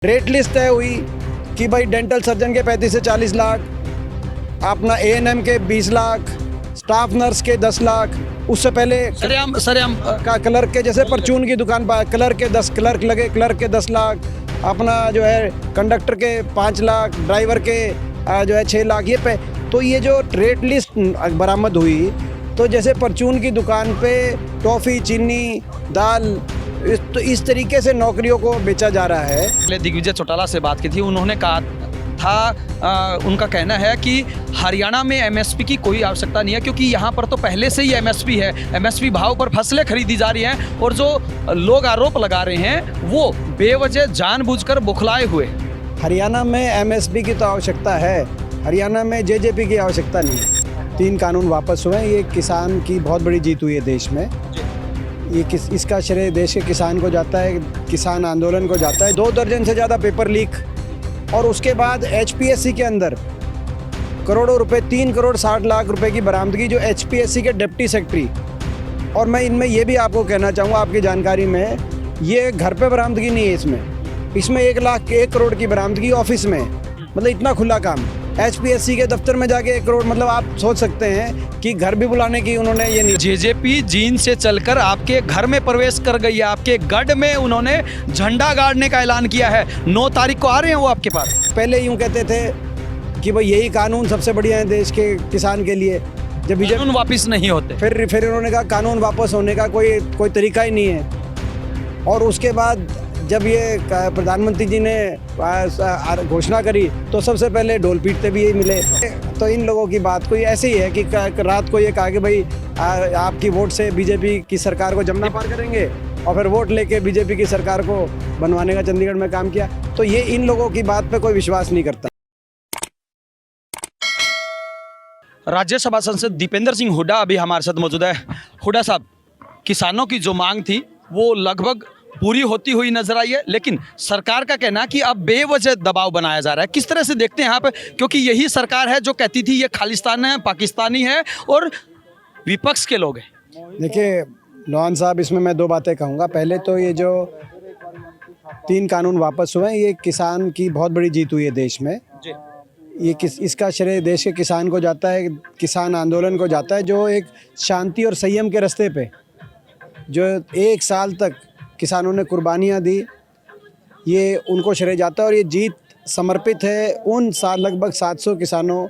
Rate list तय हुई कि भाई डेंटल सर्जन के 35 से 40 लाख, अपना एएनएम के 20 लाख, स्टाफ नर्स के 10 लाख। उससे पहले सरेआम का क्लर्क के, जैसे परचून की दुकान पर क्लर्क के 10 क्लर्क लगे, क्लर्क के 10 लाख, अपना जो है कंडक्टर के 5 लाख, ड्राइवर के जो है 6 लाख। तो ये जो रेट लिस्ट बरामद हुई, तो जैसे परचून की दुकान पे टॉफ़ी, चीनी, दाल, तो इस तरीके से नौकरियों को बेचा जा रहा है। पहले दिग्विजय चौटाला से बात की थी, उन्होंने कहा था उनका कहना है कि हरियाणा में एमएसपी की कोई आवश्यकता नहीं है, क्योंकि यहाँ पर तो पहले से ही एमएसपी है, एमएसपी भाव पर फसलें खरीदी जा रही हैं और जो लोग आरोप लगा रहे हैं वो बेवजह जानबूझकर बुखलाए हुए। हरियाणा में एमएसपी की तो आवश्यकता है, हरियाणा में जेजेपी की आवश्यकता नहीं है। 3 कानून वापस हुए, ये किसान की बहुत बड़ी जीत हुई है देश में। ये इसका श्रेय देश के किसान को जाता है, किसान आंदोलन को जाता है। 2 दर्जन से ज़्यादा पेपर लीक, और उसके बाद एचपीएससी के अंदर करोड़ों रुपए, 3 करोड़ 60 लाख रुपए की बरामदगी, जो एचपीएससी के डिप्टी सेक्रेटरी। और मैं इनमें ये भी आपको कहना चाहूँगा, आपकी जानकारी में, ये घर पे बरामदगी नहीं है, इसमें 1 करोड़ की बरामदगी ऑफिस में, मतलब इतना खुला काम। एचपीएससी के दफ्तर में जाके 1 करोड़, मतलब आप सोच सकते हैं कि घर भी बुलाने की उन्होंने ये नहीं। जेजेपी जीन से चलकर आपके घर में प्रवेश कर गई है, आपके गढ़ में उन्होंने झंडा गाड़ने का ऐलान किया है। 9 तारीख को आ रहे हैं वो आपके पास। पहले यूँ कहते थे कि भाई यही कानून सबसे बढ़िया है देश के किसान के लिए, जब बीजेपी कानून वापस नहीं होते, फिर उन्होंने कहा कानून वापस होने का कोई तरीका ही नहीं है। और उसके बाद जब ये प्रधानमंत्री जी ने घोषणा करी, तो सबसे पहले ढोल पीटते भी यही मिले। तो इन लोगों की बात कोई ऐसे ही है कि रात को ये कहा कि भाई आपकी वोट से बीजेपी की सरकार को जमना पार करेंगे, और फिर वोट लेके बीजेपी की सरकार को बनवाने का चंडीगढ़ में काम किया। तो ये इन लोगों की बात पे कोई विश्वास नहीं करता। राज्यसभा सांसद दीपेंद्र सिंह हुड्डा अभी हमारे साथ मौजूद है। हुड्डा साहब, किसानों की जो मांग थी वो लगभग पूरी होती हुई नजर आई है, लेकिन सरकार का कहना कि अब बेवजह दबाव बनाया जा रहा है। किस तरह से देखते हैं आप, क्योंकि यही सरकार है जो कहती थी ये खालिस्तान है, पाकिस्तानी है, और विपक्ष के लोग हैं। देखिए नौन साहब, इसमें मैं 2 बातें कहूँगा। पहले तो ये जो 3 कानून वापस हुए, ये किसान की बहुत बड़ी जीत हुई है देश में। ये इसका श्रेय देश के किसान को जाता है, किसान आंदोलन को जाता है, जो एक शांति और संयम के रास्ते पे जो 1 साल तक किसानों ने कुर्बानियाँ दी, ये उनको श्रेय जाता है। और ये जीत समर्पित है उन लगभग 700 किसानों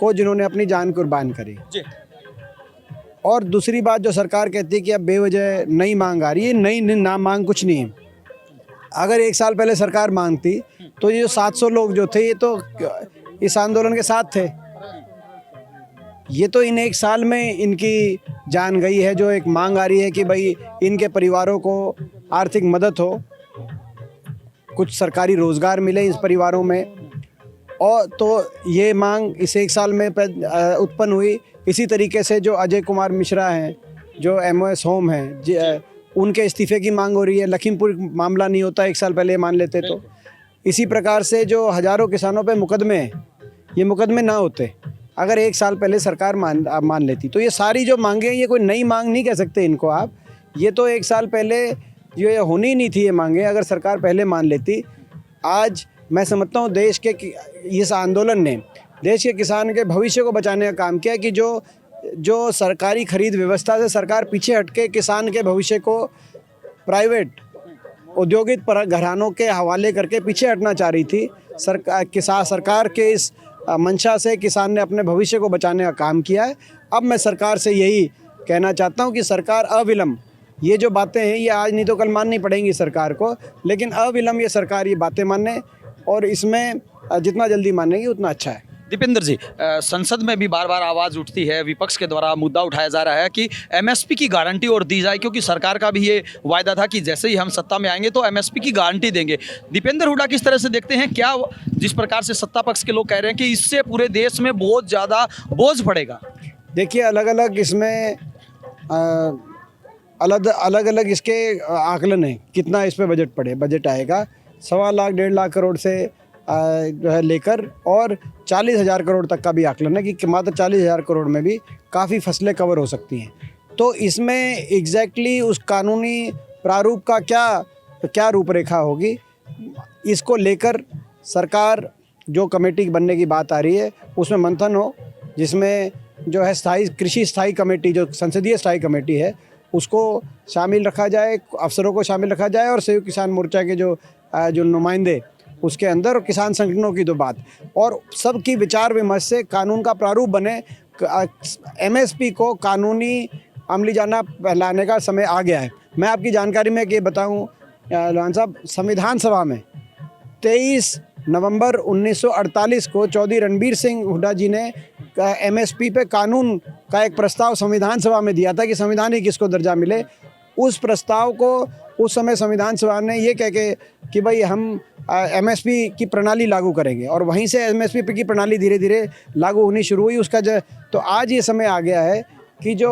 को जिन्होंने अपनी जान कुर्बान करी। और दूसरी बात, जो सरकार कहती है कि अब बेवजह नई मांग आ रही है, नई ना मांग कुछ नहीं है। अगर 1 साल पहले सरकार मांगती तो ये 700 लोग जो थे, ये तो इस आंदोलन के साथ थे। ये तो इन 1 साल में इनकी जान गई है। जो एक मांग आ रही है कि भाई इनके परिवारों को आर्थिक मदद हो, कुछ सरकारी रोज़गार मिले इस परिवारों में, और तो ये मांग इस 1 साल में उत्पन्न हुई। इसी तरीके से जो अजय कुमार मिश्रा हैं, जो MOS होम हैं, उनके इस्तीफे की मांग हो रही है। लखीमपुर मामला नहीं होता 1 साल पहले मान लेते तो। इसी प्रकार से जो हज़ारों किसानों पे मुकदमे हैं, ये मुकदमे ना होते अगर 1 साल पहले सरकार मान लेती। तो ये सारी जो मांगे हैं, ये कोई नई मांग नहीं कह सकते इनको आप। ये तो 1 साल पहले ये होनी ही नहीं थी ये मांगे, अगर सरकार पहले मान लेती। आज मैं समझता हूँ देश के इस आंदोलन ने देश के किसान के भविष्य को बचाने का काम किया, कि जो सरकारी खरीद व्यवस्था से सरकार पीछे हटके किसान के भविष्य को प्राइवेट औद्योगिक घरानों के हवाले करके पीछे हटना चाह रही थी। सरकार के इस मंशा से किसान ने अपने भविष्य को बचाने का काम किया है। अब मैं सरकार से यही कहना चाहता हूं कि सरकार अविलंब, ये जो बातें हैं ये आज नहीं तो कल माननी पड़ेंगी सरकार को, लेकिन अविलंब ये सरकार ये बातें माने, और इसमें जितना जल्दी मानेगी उतना अच्छा है। दीपेंद्र जी, संसद में भी बार बार आवाज़ उठती है, विपक्ष के द्वारा मुद्दा उठाया जा रहा है कि एमएसपी की गारंटी और दी जाए, क्योंकि सरकार का भी ये वायदा था कि जैसे ही हम सत्ता में आएंगे तो एमएसपी की गारंटी देंगे। दीपेंद्र हुड्डा किस तरह से देखते हैं, क्या जिस प्रकार से सत्ता पक्ष के लोग कह रहे हैं कि इससे पूरे देश में बहुत ज़्यादा बोझ पड़ेगा? देखिए, अलग अलग इसमें अलग अलग इसके आकलन हैं, कितना इस पर बजट आएगा। 1.25 लाख 1.5 लाख करोड़ से जो है लेकर और 40,000 करोड़ तक का भी आकलन है कि मात्र 40,000 करोड़ में भी काफ़ी फसलें कवर हो सकती हैं। तो इसमें एग्जैक्टली उस कानूनी प्रारूप का क्या रूपरेखा होगी, इसको लेकर सरकार जो कमेटी बनने की बात आ रही है उसमें मंथन हो, जिसमें जो है कृषि स्थायी कमेटी, जो संसदीय स्थायी कमेटी है, उसको शामिल रखा जाए, अफसरों को शामिल रखा जाए और संयुक्त किसान मोर्चा के जो नुमाइंदे उसके अंदर, और किसान संगठनों की तो बात, और सबकी विचार विमर्श से कानून का प्रारूप बने। एमएसपी को कानूनी अमली जाना लाने का समय आ गया है। मैं आपकी जानकारी में ये बताऊं लोहान साहब, संविधान सभा में 23 नवंबर 1948 को चौधरी रणबीर सिंह हुड्डा जी ने एमएसपी पे कानून का एक प्रस्ताव संविधान सभा में दिया था कि संवैधानिक किसको दर्जा मिले। उस प्रस्ताव को उस समय संविधान सभा ने ये कह के कि भाई हम एमएसपी की प्रणाली लागू करेंगे, और वहीं से एमएसपी की प्रणाली धीरे धीरे लागू होनी शुरू हुई। उसका तो आज ये समय आ गया है कि जो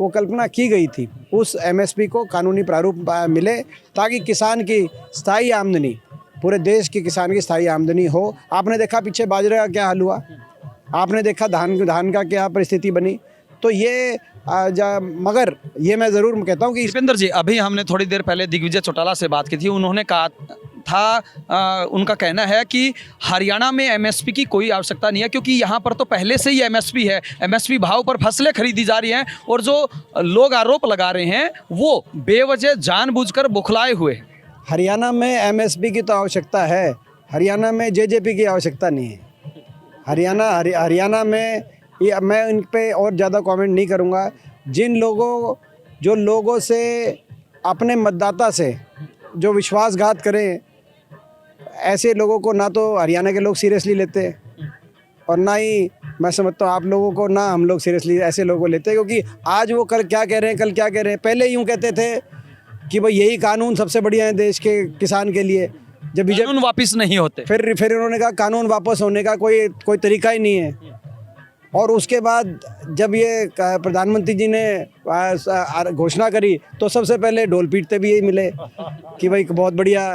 वो कल्पना की गई थी उस एमएसपी को कानूनी प्रारूप मिले, ताकि किसान की स्थायी आमदनी, पूरे देश के किसान की स्थायी आमदनी हो। आपने देखा पीछे बाजरे का क्या हाल हुआ, आपने देखा धान का क्या परिस्थिति बनी। तो ये मगर ये मैं ज़रूर कहता हूँ कि दीपेंद्र जी, अभी हमने थोड़ी देर पहले दिग्विजय चौटाला से बात की थी, उन्होंने कहा था, उनका कहना है कि हरियाणा में एमएसपी की कोई आवश्यकता नहीं है, क्योंकि यहाँ पर तो पहले से ही एमएसपी है, एमएसपी भाव पर फसलें खरीदी जा रही हैं, और जो लोग आरोप लगा रहे हैं वो बेवजह जानबूझकर बौखलाए हुए। हरियाणा में एमएसपी की तो आवश्यकता है, हरियाणा में जेजेपी की आवश्यकता नहीं है। हरियाणा में ये मैं इन पे और ज़्यादा कमेंट नहीं करूँगा। जो लोगों से, अपने मतदाता से जो विश्वासघात करें, ऐसे लोगों को ना तो हरियाणा के लोग सीरियसली लेते और ना ही मैं समझता हूँ आप लोगों को, ना हम लोग सीरियसली ऐसे लोगों को लेते, क्योंकि आज वो कल क्या कह रहे हैं, कल क्या कह रहे हैं। पहले यूँ कहते थे कि भाई यही कानून सबसे बढ़िया है देश के किसान के लिए, जब बीजेपी कानून वापस नहीं होते, फिर उन्होंने कहा कानून वापस होने का कोई तरीका ही नहीं है। और उसके बाद जब ये प्रधानमंत्री जी ने घोषणा करी तो सबसे पहले ढोल पीटते भी यही मिले कि भाई बहुत बढ़िया।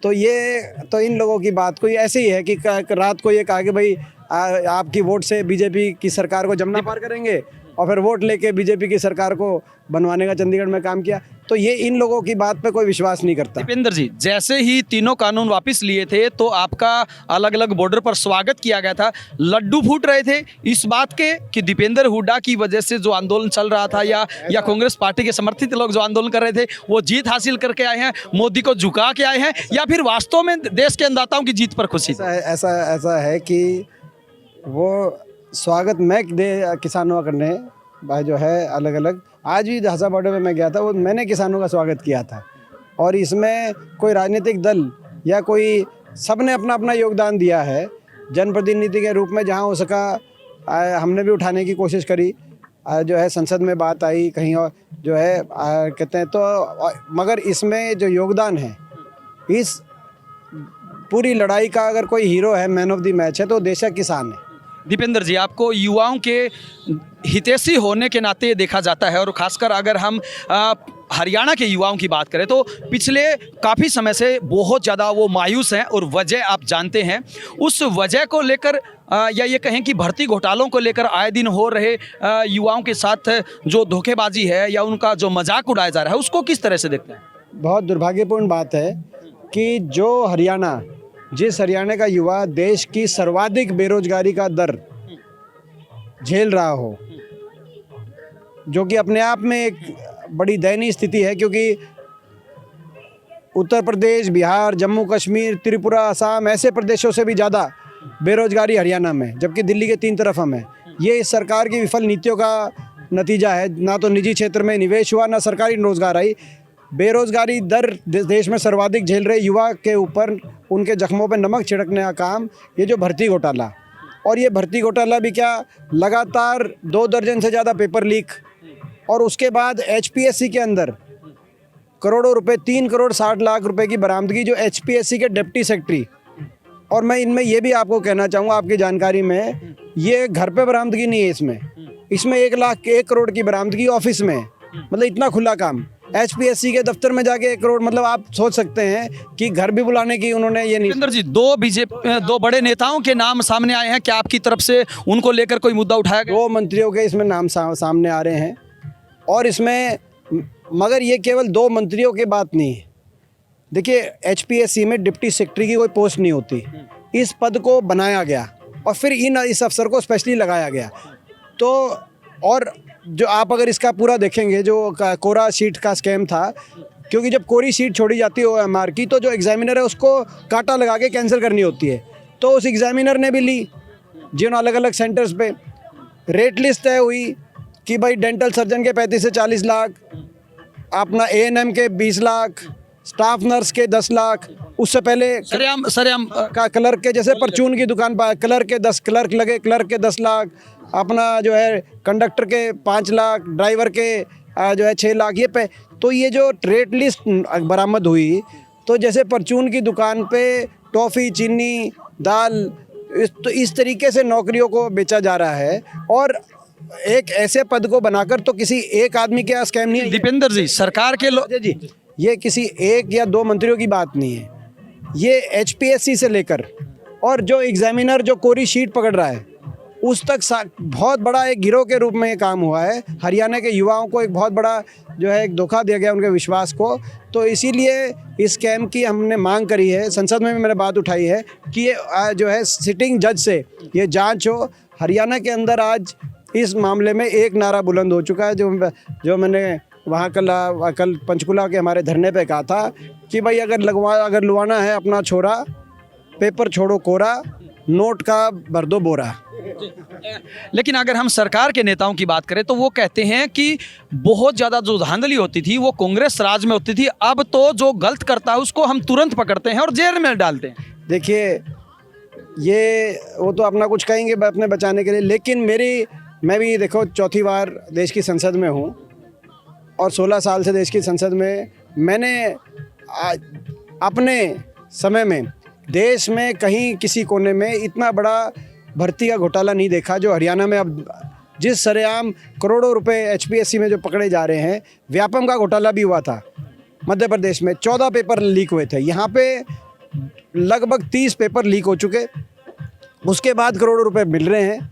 तो इन लोगों की बात कोई ऐसे ही है कि रात को ये कहा कि भाई आपकी वोट से बीजेपी की सरकार को जमना पार करेंगे, और फिर वोट लेके बीजेपी की सरकार को बनवाने का चंडीगढ़ में काम किया। तो ये इन लोगों की बात पे कोई विश्वास नहीं करता। दीपेंद्र जी, जैसे ही तीनों कानून वापस लिए थे तो आपका अलग अलग बॉर्डर पर स्वागत किया गया था, लड्डू फूट रहे थे इस बात के कि दीपेंद्र हुड्डा की वजह से जो आंदोलन चल रहा था, या कांग्रेस पार्टी के समर्थित लोग जो आंदोलन कर रहे थे वो जीत हासिल करके आए हैं, मोदी को झुका के आए हैं, या फिर वास्तव में देश के अन्नदाताओं की जीत पर खुशी? ऐसा है कि वो स्वागत मैं किसानों का करने भाई जो है अलग अलग, आज भी हज़ा बॉर्डर में मैं गया था, वो मैंने किसानों का स्वागत किया था। और इसमें कोई राजनीतिक दल या कोई, सबने अपना अपना योगदान दिया है जनप्रतिनिधि के रूप में, जहां हो सका हमने भी उठाने की कोशिश करी। जो है संसद में बात आई, कहीं और जो है कहते हैं तो, मगर इसमें जो योगदान है, इस पूरी लड़ाई का अगर कोई हीरो है, मैन ऑफ द मैच है, तो देश का किसान है। दीपेंद्र जी, आपको युवाओं के हितैषी होने के नाते ये देखा जाता है, और ख़ासकर अगर हम हरियाणा के युवाओं की बात करें तो पिछले काफ़ी समय से बहुत ज़्यादा वो मायूस हैं, और वजह आप जानते हैं। उस वजह को लेकर या ये कहें कि भर्ती घोटालों को लेकर आए दिन हो रहे युवाओं के साथ जो धोखेबाजी है या उनका जो मजाक उड़ाया जा रहा है, उसको किस तरह से देखते हैं? बहुत दुर्भाग्यपूर्ण बात है कि जिस हरियाणा का युवा देश की सर्वाधिक बेरोजगारी का दर झेल रहा हो, जो कि अपने आप में एक बड़ी दयनीय स्थिति है, क्योंकि उत्तर प्रदेश, बिहार, जम्मू कश्मीर, त्रिपुरा, असम, ऐसे प्रदेशों से भी ज़्यादा बेरोजगारी हरियाणा में, जबकि दिल्ली के 3 तरफ हम हैं। ये इस सरकार की विफल नीतियों का नतीजा है। ना तो निजी क्षेत्र में निवेश हुआ, ना सरकारी रोजगार आई। बेरोजगारी दर देश में सर्वाधिक झेल रहे युवा के ऊपर उनके जख्मों पर नमक छिड़कने का काम ये जो भर्ती घोटाला, और ये भर्ती घोटाला भी क्या, लगातार 2 दर्जन से ज़्यादा पेपर लीक, और उसके बाद एचपीएससी के अंदर करोड़ों रुपए, 3 करोड़ 60 लाख रुपए की बरामदगी, जो एचपीएससी के डिप्टी सेक्रेटरी। और मैं इनमें ये भी आपको कहना चाहूँगा, आपकी जानकारी में, ये घर पे बरामदगी नहीं है, इसमें 1 करोड़ की बरामदगी ऑफिस में, मतलब इतना खुला काम। एचपीएससी के दफ्तर में जाके 1 करोड़, मतलब आप सोच सकते हैं कि घर भी बुलाने की उन्होंने ये नहीं। दीपेंद्र जी, 2 बड़े नेताओं के नाम सामने आए हैं, क्या आपकी तरफ से उनको लेकर कोई मुद्दा उठाया गया? 2 मंत्रियों के इसमें नाम सामने आ रहे हैं, और इसमें मगर ये केवल 2 मंत्रियों की बात नहीं है, देखिए HPSC में डिप्टी सेक्रेटरी की कोई पोस्ट नहीं होती, इस पद को बनाया गया और फिर इस अफसर को स्पेशली लगाया गया। तो और जो आप अगर इसका पूरा देखेंगे जो कोरा शीट का स्कैम था, क्योंकि जब कोरी शीट छोड़ी जाती है OMR की तो जो एग्जामिनर है उसको कांटा लगा के कैंसिल करनी होती है, तो उस एग्जामिनर ने भी ली जिन अलग अलग सेंटर्स पे रेट लिस्ट तय हुई कि भाई डेंटल सर्जन के 35 से 40 लाख, अपना ANM के 20 लाख, स्टाफ नर्स के 10 लाख, उससे पहले सरेआम का क्लर्क के जैसे परचून की दुकान पर क्लर्क के 10 क्लर्क लगे, क्लर्क के 10 लाख, अपना जो है कंडक्टर के 5 लाख, ड्राइवर के जो है 6 लाख, तो ये जो रेट लिस्ट बरामद हुई, तो जैसे परचून की दुकान पे टॉफ़ी, चीनी, दाल, तो इस तरीके से नौकरियों को बेचा जा रहा है। और एक ऐसे पद को बनाकर तो किसी एक आदमी के स्कैम नहीं है दीपेंद्र जी, सरकार के लोग जी, ये किसी एक या दो मंत्रियों की बात नहीं है, ये HPSC से लेकर और जो एग्जामिनर जो कोरी शीट पकड़ रहा है उस तक बहुत बड़ा एक गिरोह के रूप में ये काम हुआ है। हरियाणा के युवाओं को एक बहुत बड़ा जो है एक धोखा दिया गया उनके विश्वास को, तो इसीलिए इस स्कैम की हमने मांग करी है, संसद में भी मैंने बात उठाई है कि ये जो है सिटिंग जज से ये जांच हो। हरियाणा के अंदर आज इस मामले में एक नारा बुलंद हो चुका है, जो मैंने वहाँ कल पंचकुला के हमारे धरने पे कहा था कि भाई अगर लुभाना है अपना छोरा, पेपर छोड़ो कोरा, नोट का भर दो बोरा। लेकिन अगर हम सरकार के नेताओं की बात करें तो वो कहते हैं कि बहुत ज़्यादा जो धांधली होती थी वो कांग्रेस राज में होती थी, अब तो जो गलत करता है उसको हम तुरंत पकड़ते हैं और जेल में डालते हैं। देखिए ये वो तो अपना कुछ कहेंगे अपने बचाने के लिए, लेकिन मैं भी देखो चौथी बार देश की संसद में हूँ और 16 साल से देश की संसद में मैंने अपने समय में देश में कहीं किसी कोने में इतना बड़ा भर्ती का घोटाला नहीं देखा जो हरियाणा में अब जिस सरेआम करोड़ों रुपए HPSC में जो पकड़े जा रहे हैं। व्यापम का घोटाला भी हुआ था मध्य प्रदेश में, 14 पेपर लीक हुए थे, यहाँ पे लगभग 30 पेपर लीक हो चुके, उसके बाद करोड़ों रुपए मिल रहे हैं।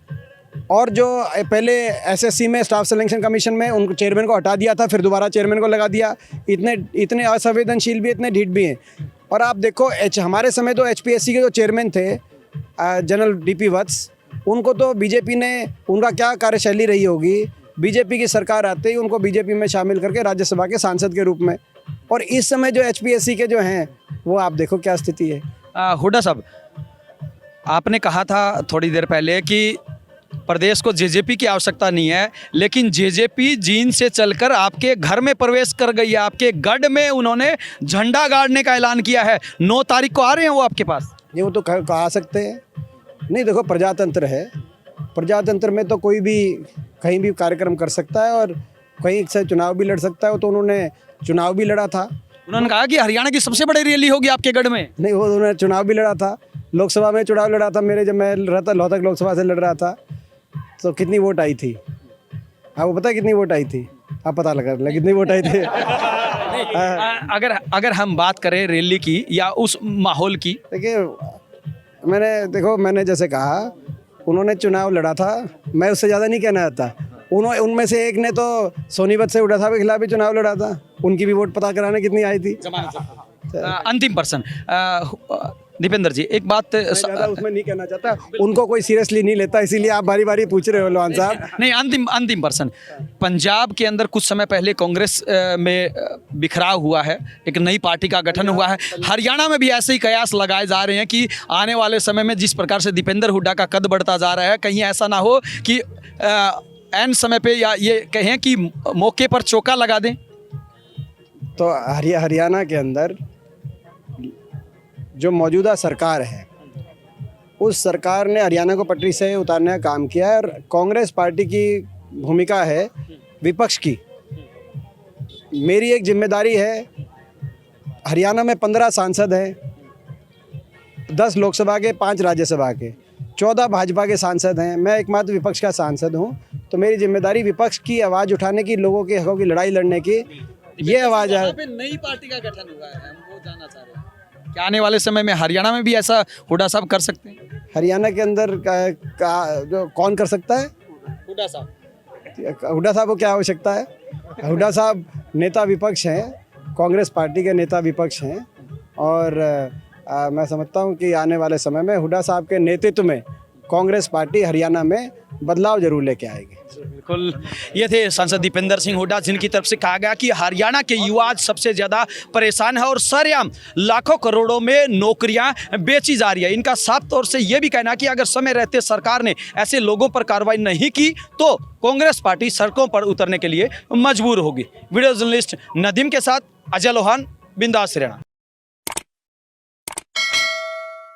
और जो पहले SSC में स्टाफ सिलेक्शन कमीशन में उनको चेयरमैन को हटा दिया था, फिर दोबारा चेयरमैन को लगा दिया, इतने असंवेदनशील भी, इतने ढीठ भी हैं। और आप देखो हमारे समय तो HPSC के जो चेयरमैन थे जनरल DP वत्स, उनको तो बीजेपी ने, उनका क्या कार्यशैली रही होगी, बीजेपी की सरकार आते ही उनको बीजेपी में शामिल करके राज्यसभा के सांसद के रूप में, और इस समय जो HPSC के जो हैं वो आप देखो क्या स्थिति है। हुड्डा साहब, आपने कहा था थोड़ी देर पहले कि प्रदेश को JJP की आवश्यकता नहीं है, लेकिन JJP जीन से चलकर आपके घर में प्रवेश कर गई है, आपके गढ़ में उन्होंने झंडा गाड़ने का ऐलान किया है। 9 तारीख को आ रहे हैं वो आपके पास। ये वो तो कहा सकते हैं, नहीं देखो प्रजातंत्र है, प्रजातंत्र में तो कोई भी कहीं भी कार्यक्रम कर सकता है और कहीं से चुनाव भी लड़ सकता है। वो तो उन्होंने चुनाव भी लड़ा था, उन्होंने कहा कि हरियाणा की सबसे बड़ी रैली होगी आपके गढ़ में। नहीं, वो उन्होंने चुनाव भी लड़ा था, लोकसभा में चुनाव लड़ा था, जब मैं रहा था लोहतक लोकसभा से लड़ रहा था, तो कितनी वोट आई थी आपको पता है? कितनी वोट आई थी? आप पता लगा कितनी वोट आई थी। अगर हम बात करें रैली की या उस माहौल की, देखिए मैंने जैसे कहा उन्होंने चुनाव लड़ा था, मैं उससे ज़्यादा नहीं कहना चाहता। उनमें से एक ने तो सोनीपत से उड़ा था के खिलाफ भी चुनाव लड़ा था, उनकी भी वोट पता कराने कितनी आई थी। अंतिम पर्सन दीपेंद्र जी, एक बात उसमें नहीं कहना चाहता, उनको कोई सीरियसली नहीं लेता, इसीलिए आप बारी बारी पूछ रहे हो लोहान साहब। नहीं, अंतिम पर्सन, पंजाब के अंदर कुछ समय पहले कांग्रेस में बिखराव हुआ है, एक नई पार्टी का गठन हुआ है। हरियाणा में भी ऐसे ही कयास लगाए जा रहे हैं कि आने वाले समय में जिस प्रकार से दीपेंद्र हुड्डा का कद बढ़ता जा रहा है, कहीं ऐसा ना हो कि एन समय पे या ये कहें कि मौके पर चौका लगा दें। तो हरियाणा के अंदर जो मौजूदा सरकार है, उस सरकार ने हरियाणा को पटरी से उतारने का काम किया है और कांग्रेस पार्टी की भूमिका है विपक्ष की। मेरी एक जिम्मेदारी है, हरियाणा में 15 सांसद हैं, 10 लोकसभा के, 5 राज्यसभा के, 14 भाजपा के सांसद हैं, मैं एकमात्र विपक्ष का सांसद हूं। तो मेरी जिम्मेदारी विपक्ष की आवाज़ उठाने की, लोगों के हकों की लड़ाई लड़ने की, ये आवाज़ है। नई पार्टी का गठन हुआ है, हम वो जानना चाह रहे हैं क्या आने वाले समय में हरियाणा में भी ऐसा हुड्डा साहब कर सकते हैं? हरियाणा के अंदर जो कौन कर सकता है? हुड्डा साहब। हुड्डा साहब को क्या आवश्यकता है? हुड्डा साहब नेता विपक्ष हैं, कांग्रेस पार्टी के नेता विपक्ष हैं, और मैं समझता हूँ कि आने वाले समय में हुड्डा साहब के नेतृत्व में कांग्रेस पार्टी हरियाणा में बदलाव जरूर लेके आएगी। बिल्कुल, ये थे सांसद दीपेंद्र सिंह हुड्डा, जिनकी तरफ से कहा गया कि हरियाणा के युवा आज सबसे ज़्यादा परेशान है और सरेआम लाखों करोड़ों में नौकरियां बेची जा रही है। इनका साफ तौर से ये भी कहना कि अगर समय रहते सरकार ने ऐसे लोगों पर कार्रवाई नहीं की तो कांग्रेस पार्टी सड़कों पर उतरने के लिए मजबूर होगी। वीडियो जर्नलिस्ट नदीम के साथ अजय लोहान, बिंदास हरियाणा।